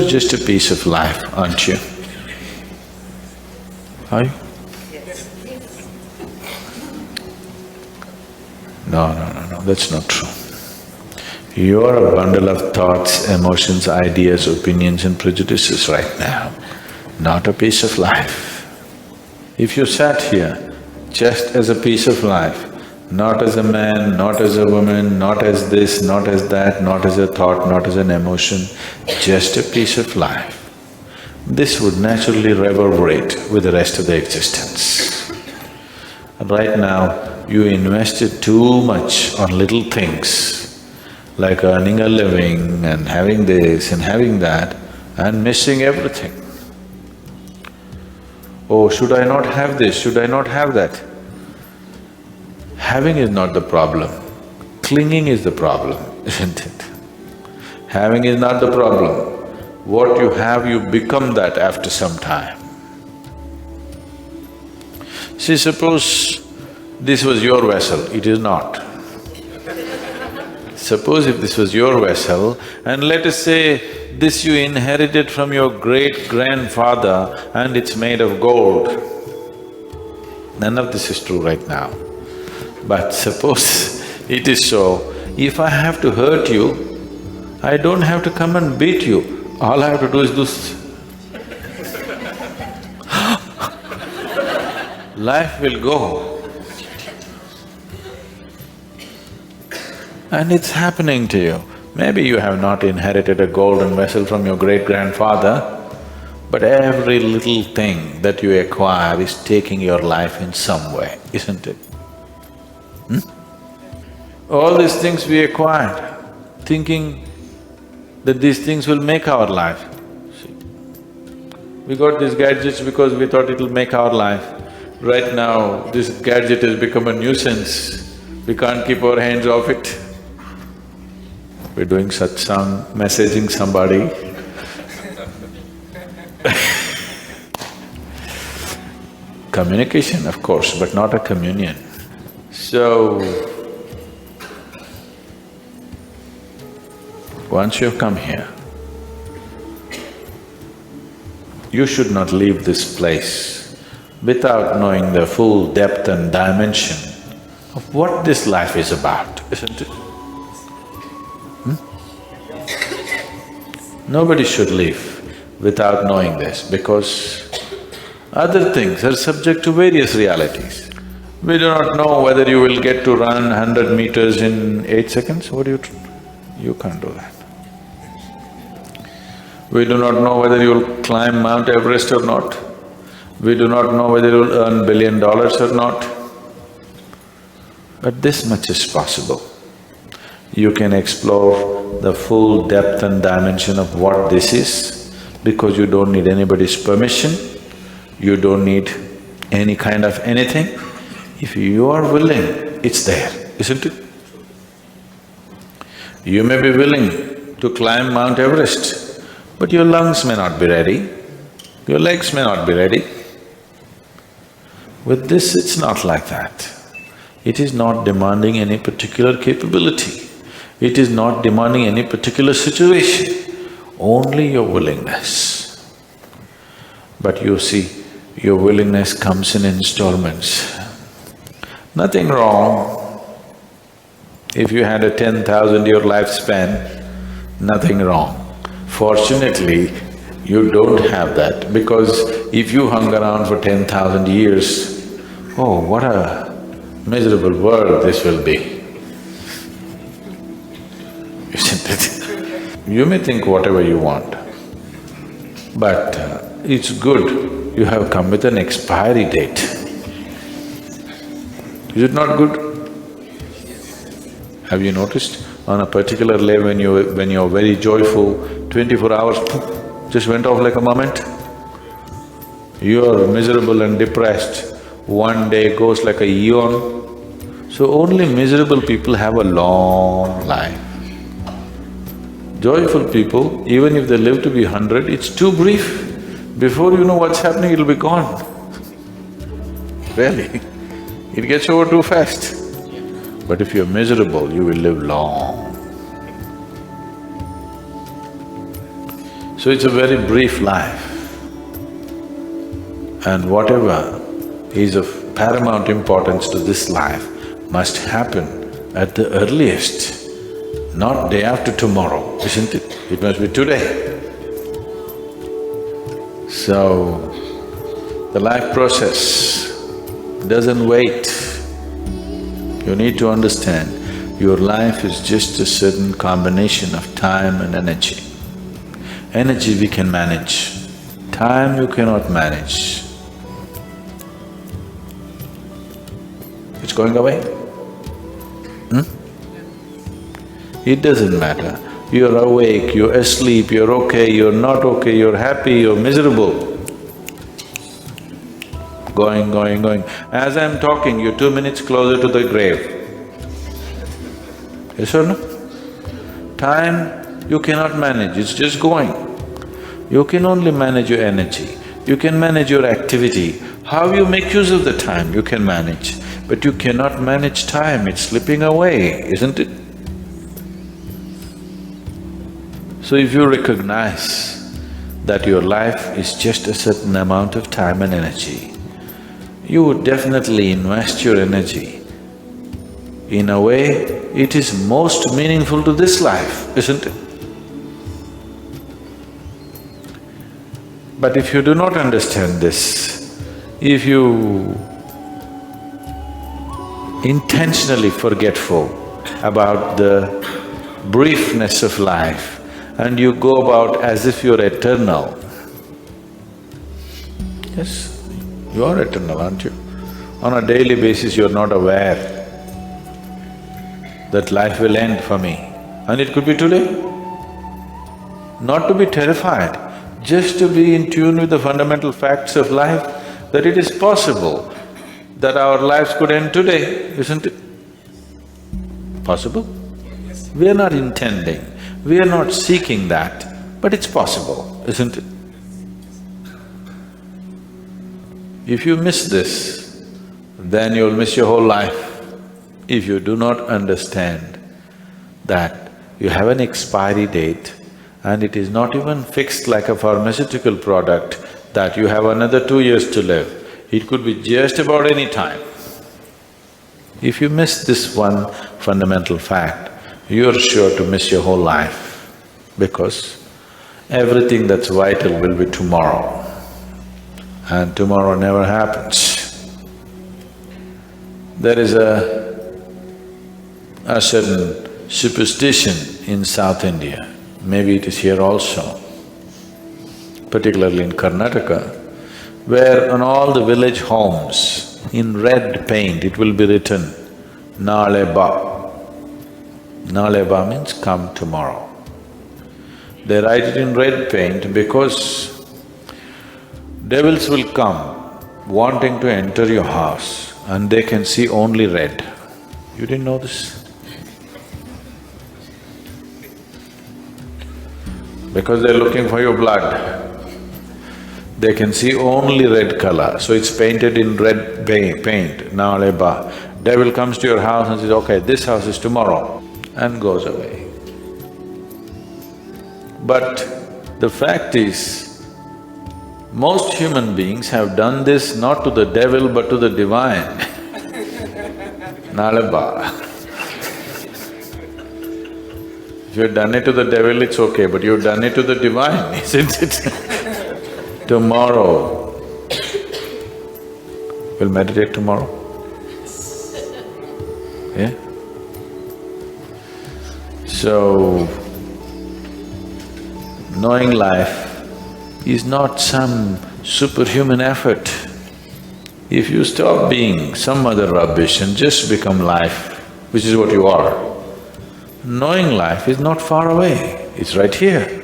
just a piece of life, aren't you? Are you? No, that's not true. You are a bundle of thoughts, emotions, ideas, opinions and prejudices right now, not a piece of life. If you sat here just as a piece of life, not as a man, not as a woman, not as this, not as that, not as a thought, not as an emotion, just a piece of life, this would naturally reverberate with the rest of the existence. Right now, you invested too much on little things, like earning a living and having this and having that, and missing everything. Oh, should I not have this, should I not have that? Having is not the problem, clinging is the problem, isn't it? Having is not the problem. What you have, you become that after some time. See, suppose this was your vessel, it is not. Suppose if this was your vessel, and let us say this you inherited from your great-grandfather and it's made of gold. None of this is true right now. But suppose it is so, if I have to hurt you, I don't have to come and beat you, all I have to do is this. Life will go. And it's happening to you. Maybe you have not inherited a golden vessel from your great-grandfather, but every little thing that you acquire is taking your life in some way, isn't it? All these things we acquired, thinking that these things will make our life. See, we got these gadgets because we thought it'll make our life. Right now, this gadget has become a nuisance, we can't keep our hands off it. We're doing satsang, messaging somebody. Communication, of course, but not a communion. So, once you've come here, you should not leave this place without knowing the full depth and dimension of what this life is about, isn't it? Nobody should leave without knowing this, because other things are subject to various realities. We do not know whether you will get to run 100 meters in 8 seconds, what do you… you can't do that. We do not know whether you will climb Mount Everest or not. We do not know whether you will earn $1 billion or not. But this much is possible. You can explore the full depth and dimension of what this is, because you don't need anybody's permission, you don't need any kind of anything. If you are willing, it's there, isn't it? You may be willing to climb Mount Everest, but your lungs may not be ready, your legs may not be ready. With this, it's not like that. It is not demanding any particular capability. It is not demanding any particular situation, only your willingness. But you see, your willingness comes in installments. Nothing wrong. If you had a 10,000-year lifespan, nothing wrong. Fortunately, you don't have that, because if you hung around for 10,000 years, oh, what a miserable world this will be. Isn't it? You may think whatever you want, but it's good you have come with an expiry date. Is it not good? Have you noticed, on a particular day when you're very joyful, 24 hours just went off like a moment? You're miserable and depressed, one day goes like a eon. So only miserable people have a long life. Joyful people, even if they live to be 100, it's too brief. Before you know what's happening, it'll be gone. Really, it gets over too fast. But if you're miserable, you will live long. So it's a very brief life. And whatever is of paramount importance to this life must happen at the earliest, not day after tomorrow, isn't it? It must be today. So, the life process doesn't wait. You need to understand, your life is just a certain combination of time and energy. Energy we can manage, time you cannot manage. It's going away? It doesn't matter. You're awake, you're asleep, you're okay, you're not okay, you're happy, you're miserable. Going, going, going. As I'm talking, you're 2 minutes closer to the grave. Yes or no? Time you cannot manage, it's just going. You can only manage your energy, you can manage your activity. How you make use of the time, you can manage. But you cannot manage time, it's slipping away, isn't it? So if you recognize that your life is just a certain amount of time and energy, you would definitely invest your energy in a way it is most meaningful to this life, isn't it? But if you do not understand this, if you intentionally forgetful about the briefness of life and you go about as if you're eternal, yes, you are eternal, aren't you? On a daily basis you're not aware that life will end for me, and it could be today. Not to be terrified, just to be in tune with the fundamental facts of life, that it is possible that our lives could end today, isn't it? Possible? We are not intending, we are not seeking that, but it's possible, isn't it? If you miss this, then you'll miss your whole life. If you do not understand that you have an expiry date and it is not even fixed like a pharmaceutical product that you have another 2 years to live, it could be just about any time. If you miss this one fundamental fact, you're sure to miss your whole life, because everything that's vital will be tomorrow, and tomorrow never happens. There is a certain superstition in South India, maybe it is here also, particularly in Karnataka, where on all the village homes, in red paint, it will be written, Nale Ba. Nale Ba means come tomorrow. They write it in red paint because devils will come wanting to enter your house and they can see only red. You didn't know this? Because they're looking for your blood. They can see only red color, so it's painted in red paint, Nale Ba. Devil comes to your house and says, okay, this house is tomorrow, and goes away. But the fact is, most human beings have done this not to the devil but to the divine. Nale Ba. If you've done it to the devil, it's okay, but you've done it to the divine, isn't it? Tomorrow. We'll meditate tomorrow? Yeah? So, knowing life is not some superhuman effort. If you stop being some other rubbish and just become life, which is what you are, knowing life is not far away, it's right here.